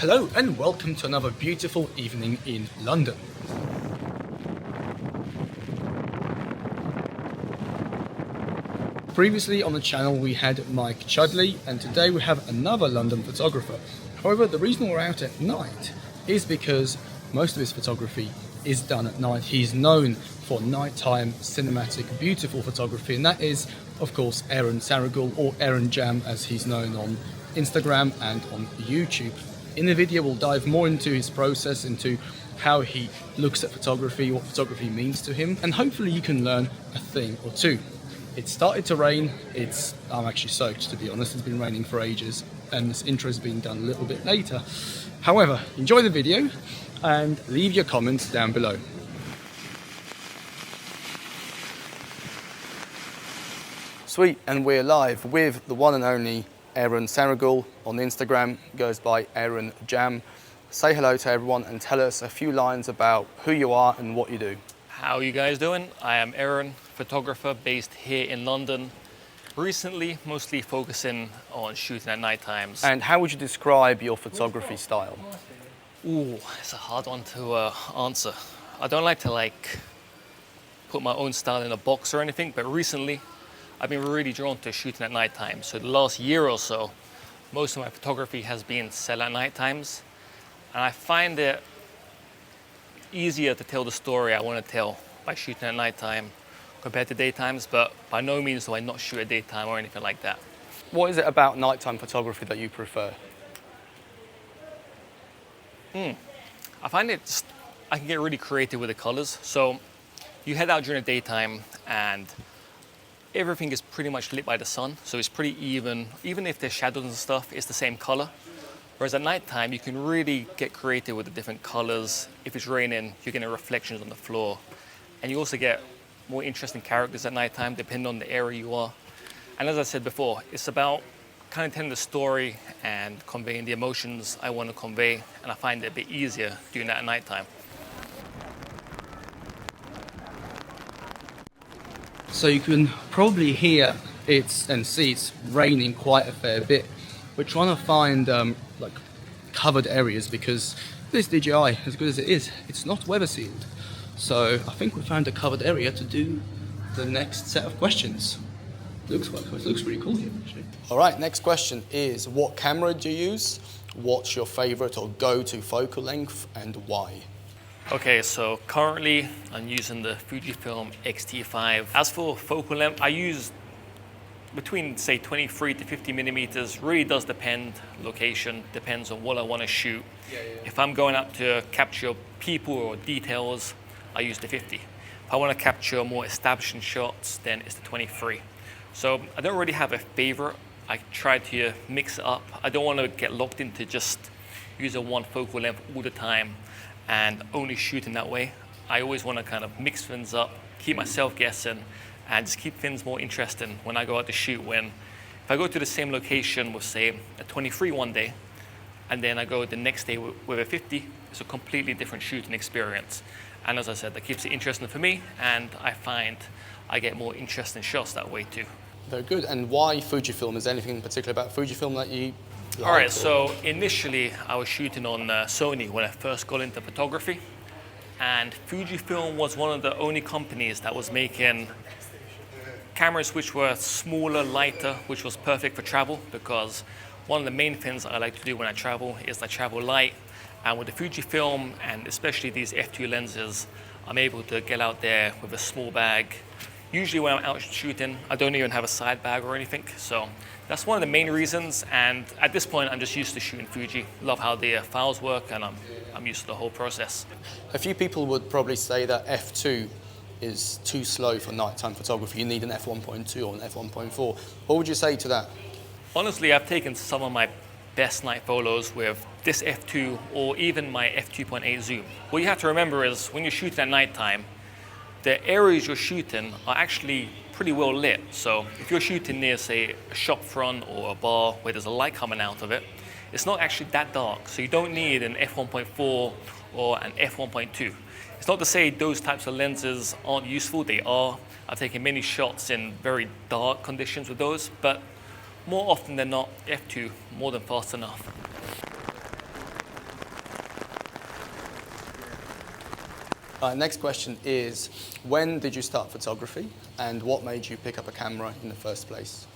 Hello and welcome to another beautiful evening in London. Previously on the channel we had Mike Chudley, and today we have another London photographer. However, the reason we're out at night is because most of his photography is done at night. He's known for nighttime cinematic beautiful photography, and that is of course Eren Sarigul, or Eren Jam as he's known on Instagram and on YouTube. In the video we'll dive more into his process, into how he looks at photography, what photography means to him, and hopefully you can learn a thing or two. It started to rain. I'm actually soaked, to be honest. It's been raining for ages and this intro is being done a little bit later. However, enjoy the video and leave your comments down below. Sweet, and we're live with the one and only Eren Sarigul. On Instagram, goes by Eren Jam. Say hello to everyone and tell us a few lines about who you are and what you do. How are you guys doing? I am Eren, photographer based here in London. Recently, mostly focusing on shooting at night times. And how would you describe your photography style? Ooh, it's a hard one to answer. I don't like to put my own style in a box or anything, but recently I've been really drawn to shooting at night time. So the last year or so, most of my photography has been set at night times. And I find it easier to tell the story I want to tell by shooting at night time compared to daytimes, but by no means do I not shoot at daytime or anything like that. What is it about nighttime photography that you prefer? I find I can get really creative with the colors. So you head out during the daytime and everything is pretty much lit by the sun, so it's pretty even. Even if there's shadows and stuff, it's the same color. Whereas at night time, you can really get creative with the different colors. If it's raining, you're getting reflections on the floor. And you also get more interesting characters at night time, depending on the area you are. And as I said before, it's about kind of telling the story and conveying the emotions I want to convey. And I find it a bit easier doing that at night time. So you can probably hear and see it's raining quite a fair bit. We're trying to find covered areas because this DJI, as good as it is, it's not weather sealed. So I think we found a covered area to do the next set of questions. Looks pretty cool here, actually. All right, next question is, what camera do you use? What's your favorite or go-to focal length and why? Okay, so currently I'm using the Fujifilm X-T5. As for focal length, I use between say 23 to 50 millimeters. Really does depend, location, depends on what I want to shoot. If I'm going up to capture people or details, I use the 50. If I want to capture more establishing shots, then it's the 23. So I don't really have a favorite. I try to mix it up. I don't want to get locked into just using one focal length all the time and only shooting that way. I always want to kind of mix things up, keep myself guessing, and just keep things more interesting when I go out to shoot. If I go to the same location with say a 23 one day, and then I go the next day with a 50, it's a completely different shooting experience. And as I said, that keeps it interesting for me, and I find I get more interesting shots that way too. Very good. And why Fujifilm? Is there anything in particular about Fujifilm that you like? All right, so initially I was shooting on Sony when I first got into photography, and Fujifilm was one of the only companies that was making cameras which were smaller, lighter, which was perfect for travel, because one of the main things I like to do when I travel is I travel light. And with the Fujifilm, and especially these f2 lenses, I'm able to get out there with a small bag. Usually when I'm out shooting, I don't even have a side bag or anything. So that's one of the main reasons. And at this point, I'm just used to shooting Fuji. Love how the files work, and I'm used to the whole process. A few people would probably say that f2 is too slow for nighttime photography. You need an f1.2 or an f1.4. What would you say to that? Honestly, I've taken some of my best night photos with this f2 or even my f2.8 zoom. What you have to remember is when you're shooting at nighttime, the areas you're shooting are actually pretty well lit. So if you're shooting near, say, a shop front or a bar where there's a light coming out of it, it's not actually that dark. So you don't need an f1.4 or an f1.2. It's not to say those types of lenses aren't useful, they are. I've taken many shots in very dark conditions with those, but more often than not, f2 more than fast enough. Next question is, when did you start photography and what made you pick up a camera in the first place?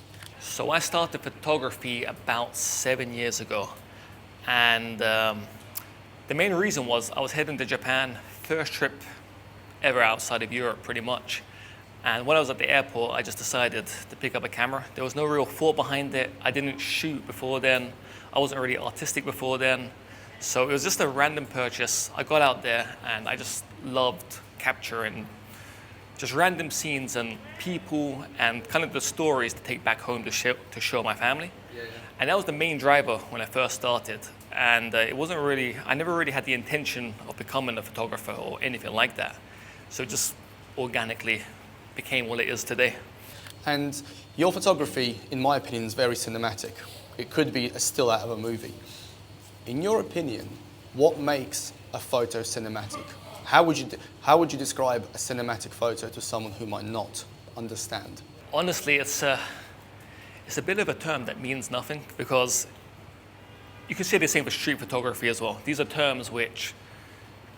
So I started photography about 7 years ago. And the main reason was I was heading to Japan, first trip ever outside of Europe pretty much. And when I was at the airport, I just decided to pick up a camera. There was no real thought behind it. I didn't shoot before then. I wasn't really artistic before then. So it was just a random purchase. I got out there and I just loved capturing just random scenes and people and kind of the stories to take back home to show my family. And that was the main driver when I first started. And I never really had the intention of becoming a photographer or anything like that. So it just organically became what it is today. And your photography, in my opinion, is very cinematic. It could be a still out of a movie. In your opinion, what makes a photo cinematic? How would you describe a cinematic photo to someone who might not understand? Honestly, it's a bit of a term that means nothing, because you can say the same for street photography as well. These are terms which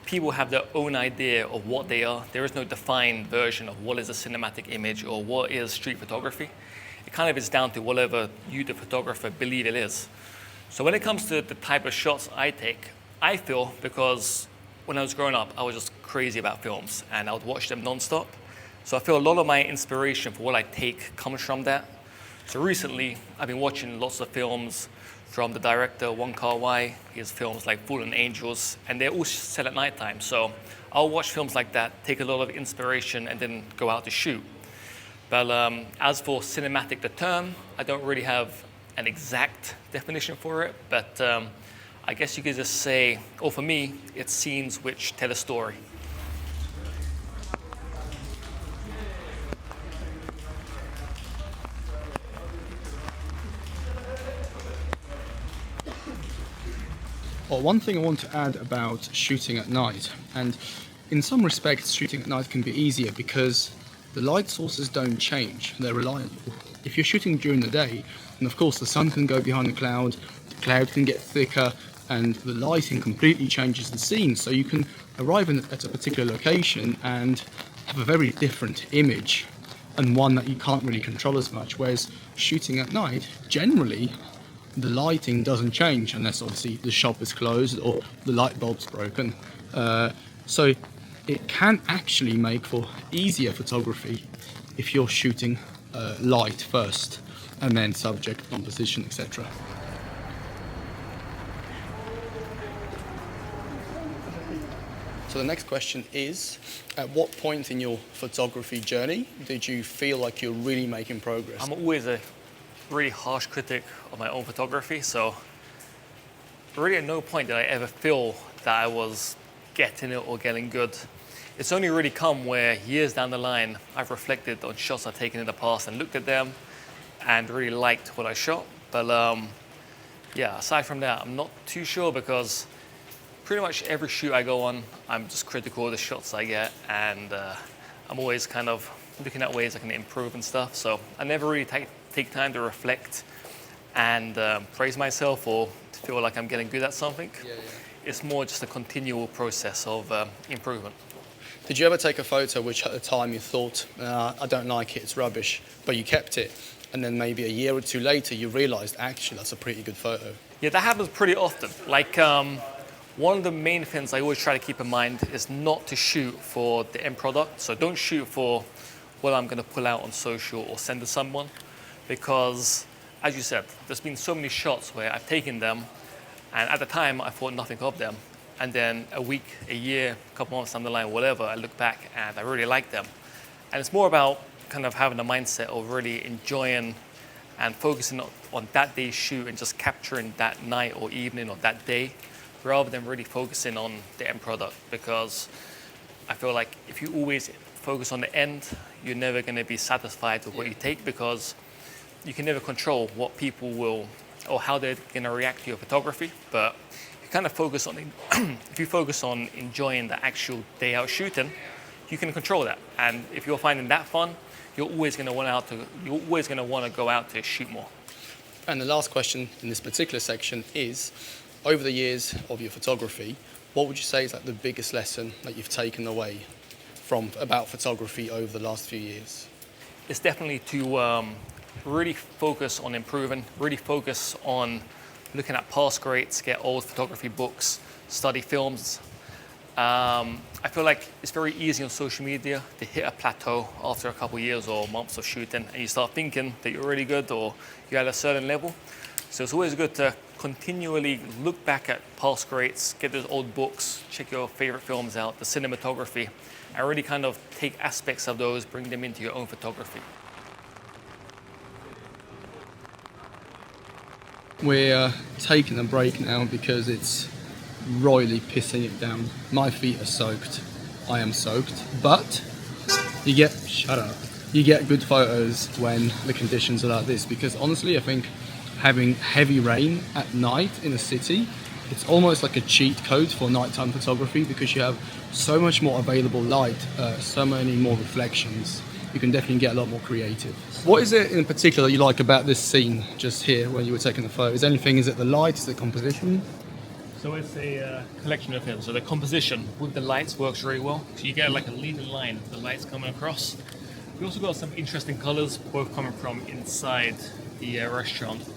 people have their own idea of what they are. There is no defined version of what is a cinematic image or what is street photography. It kind of is down to whatever you, the photographer, believe it is. So when it comes to the type of shots I take, I feel, because when I was growing up, I was just crazy about films and I would watch them non-stop. So I feel a lot of my inspiration for what I take comes from that. So recently, I've been watching lots of films from the director Wong Kar-wai. His films like Fallen Angels, and they're all set at nighttime. So I'll watch films like that, take a lot of inspiration, and then go out to shoot. But as for cinematic, the term, I don't really have an exact definition for it, but I guess you could just say, or for me, it's scenes which tell a story. Well, one thing I want to add about shooting at night, and in some respects shooting at night can be easier because the light sources don't change, they're reliable. If you're shooting during the day, then of course the sun can go behind the cloud can get thicker, and the lighting completely changes the scene, so you can arrive at a particular location and have a very different image, and one that you can't really control as much, whereas shooting at night, generally, the lighting doesn't change unless obviously the shop is closed or the light bulb's broken. So it can actually make for easier photography if you're shooting light first and then subject, composition, etc. So the next question is, at what point in your photography journey did you feel like you're really making progress? I'm always a really harsh critic of my own photography, so really at no point did I ever feel that I was getting it or getting good. It's only really come where years down the line I've reflected on shots I've taken in the past and looked at them and really liked what I shot. But yeah, aside from that, I'm not too sure, because pretty much every shoot I go on, I'm just critical of the shots I get, and I'm always kind of looking at ways I can improve and stuff. So I never really take time to reflect and praise myself or feel like I'm getting good at something. It's more just a continual process of improvement. Did you ever take a photo which at the time you thought, I don't like it, it's rubbish, but you kept it, and then maybe a year or two later you realised actually that's a pretty good photo? Yeah, that happens pretty often. Like one of the main things I always try to keep in mind is not to shoot for the end product. So don't shoot for what I'm going to pull out on social or send to someone, because as you said, there's been so many shots where I've taken them and at the time I thought nothing of them, and then a week, a year, a couple months down the line, whatever, I look back and I really like them. And it's more about kind of having a mindset of really enjoying and focusing on that day's shoot and just capturing that night or evening or that day, rather than really focusing on the end product. Because I feel like if you always focus on the end, you're never going to be satisfied with what you take, because you can never control what people will or how they're going to react to your photography. But you kind of focus on if you focus on enjoying the actual day out shooting, you can control that. And if you're finding that fun, you're always going to want to go out to shoot more. And the last question in this particular section is, over the years of your photography, what would you say is like the biggest lesson that you've taken away from about photography over the last few years? It's definitely to really focus on improving, really focus on looking at past greats, get old photography books, study films. I feel like it's very easy on social media to hit a plateau after a couple of years or months of shooting, and you start thinking that you're really good or you're at a certain level. So it's always good to continually look back at past greats, get those old books, check your favorite films out, the cinematography, and really kind of take aspects of those, bring them into your own photography. We're taking a break now because it's royally pissing it down. My feet are soaked. I am soaked. But you get, shut up, you get good photos when the conditions are like this, because honestly I think having heavy rain at night in a city, it's almost like a cheat code for nighttime photography, because you have so much more available light, so many more reflections. You can definitely get a lot more creative. What is it in particular you like about this scene just here when you were taking the photo? Is it the light, is it the composition? So it's a collection of films. So the composition with the lights works very well. So you get like a leading line of the lights coming across. We also got some interesting colors, both coming from inside the restaurant.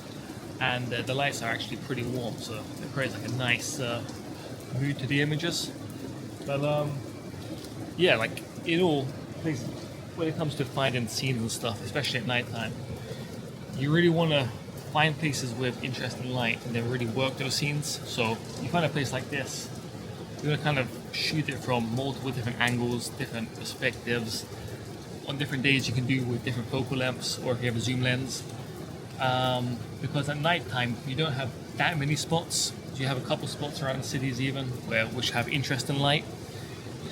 And the lights are actually pretty warm, so it creates like a nice mood to the images. But yeah, like in all places, when it comes to finding scenes and stuff, especially at nighttime, you really want to find places with interesting light and then really work those scenes. So you find a place like this, you're going to kind of shoot it from multiple different angles, different perspectives. On different days you can do with different focal lengths, or if you have a zoom lens. Because at nighttime you don't have that many spots. You have a couple spots around the cities even which have interesting light.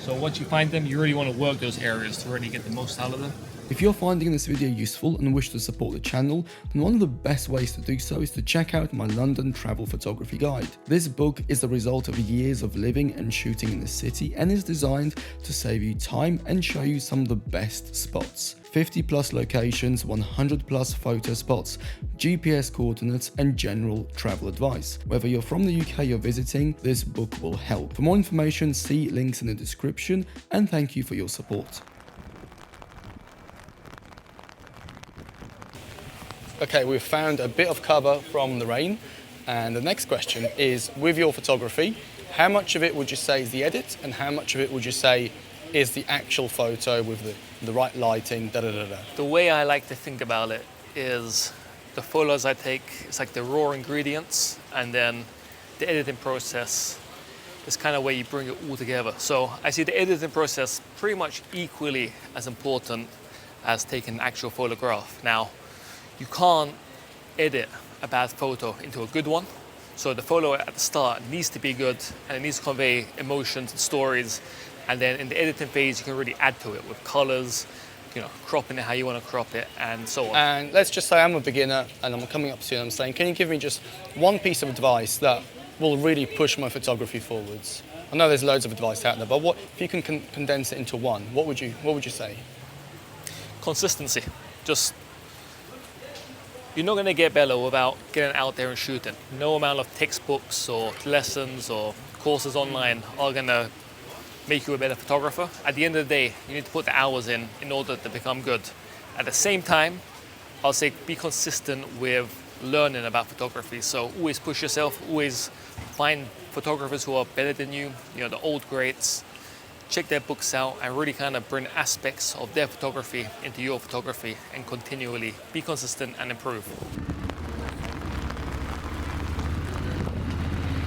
So once you find them, you really want to work those areas to really get the most out of them. If you're finding this video useful and wish to support the channel, then one of the best ways to do so is to check out my London travel photography guide. This book is the result of years of living and shooting in the city, and is designed to save you time and show you some of the best spots. 50 plus locations, 100 plus photo spots, GPS coordinates, and general travel advice. Whether you're from the UK or visiting, this book will help. For more information, see links in the description, and thank you for your support. Okay, we've found a bit of cover from the rain, and the next question is, with your photography, how much of it would you say is the edit, and how much of it would you say is the actual photo with the right lighting, da-da-da-da? The way I like to think about it is the photos I take, it's like the raw ingredients, and then the editing process is kind of where you bring it all together. So I see the editing process pretty much equally as important as taking an actual photograph. Now, you can't edit a bad photo into a good one. So the photo at the start needs to be good, and it needs to convey emotions and stories. And then in the editing phase, you can really add to it with colors, cropping it how you want to crop it, and so on. And let's just say I'm a beginner and I'm coming up to you and I'm saying, can you give me just one piece of advice that will really push my photography forwards? I know there's loads of advice out there, but what if you can condense it into one? What would you say? Consistency. You're not going to get better without getting out there and shooting. No amount of textbooks or lessons or courses online are going to make you a better photographer. At the end of the day, you need to put the hours in order to become good. At the same time, I'll say be consistent with learning about photography. So always push yourself, always find photographers who are better than you, the old greats. Check their books out and really kind of bring aspects of their photography into your photography, and continually be consistent and improve.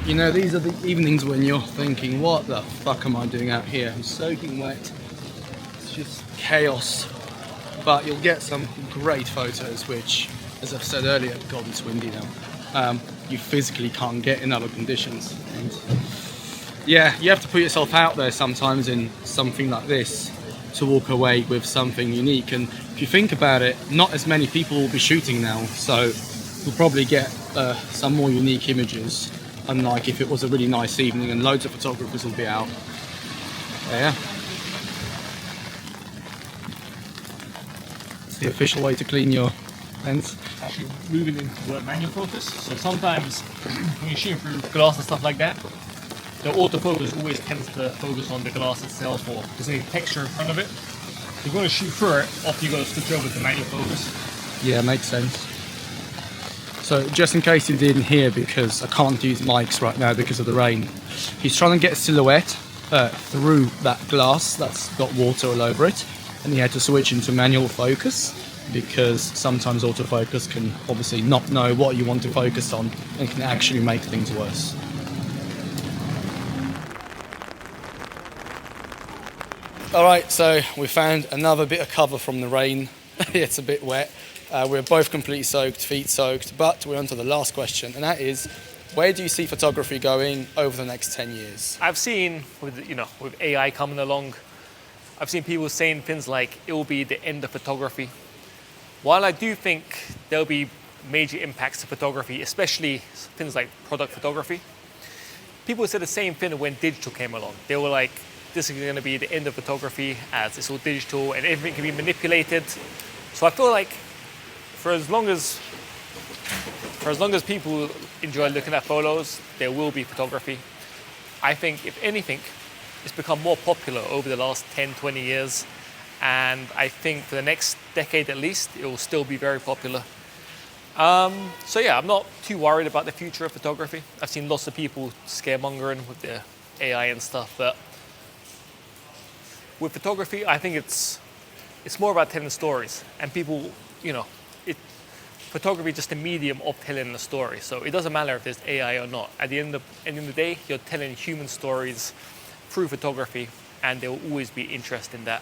These are the evenings when you're thinking, what the fuck am I doing out here? I'm soaking wet. It's just chaos. But you'll get some great photos, which, as I've said earlier, God, it's windy now. You physically can't get in other conditions. And yeah, you have to put yourself out there sometimes in something like this to walk away with something unique. And if you think about it, not as many people will be shooting now, so you'll probably get some more unique images, unlike if it was a really nice evening and loads of photographers will be out. Yeah. It's the official way to clean your lens. Actually moving into manual focus. So sometimes when you're shooting through glass and stuff like that, the autofocus always tends to focus on the glass itself or there's any texture in front of it. You're going to shoot through it after you're going to switch over to manual focus. Yeah, makes sense. So just in case you didn't hear, because I can't use mics right now because of the rain, he's trying to get a silhouette through that glass that's got water all over it, and he had to switch into manual focus because sometimes autofocus can obviously not know what you want to focus on and can actually make things worse. Alright, so we found another bit of cover from the rain. It's a bit wet. We're both completely soaked, feet soaked, but we're on to the last question, and that is, where do you see photography going over the next 10 years? I've seen, with AI coming along, I've seen people saying things like, it will be the end of photography. While I do think there'll be major impacts to photography, especially things like product photography, people said the same thing when digital came along. They were like, this is going to be the end of photography as it's all digital and everything can be manipulated. So I feel like for as long as people enjoy looking at photos, there will be photography. I think, if anything, it's become more popular over the last 10, 20 years. And I think for the next decade at least, it will still be very popular. So yeah, I'm not too worried about the future of photography. I've seen lots of people scaremongering with the AI and stuff, but with photography, I think it's more about telling stories. And people, photography is just a medium of telling a story. So it doesn't matter if there's AI or not. At the end of the day, you're telling human stories through photography, and there will always be interest in that.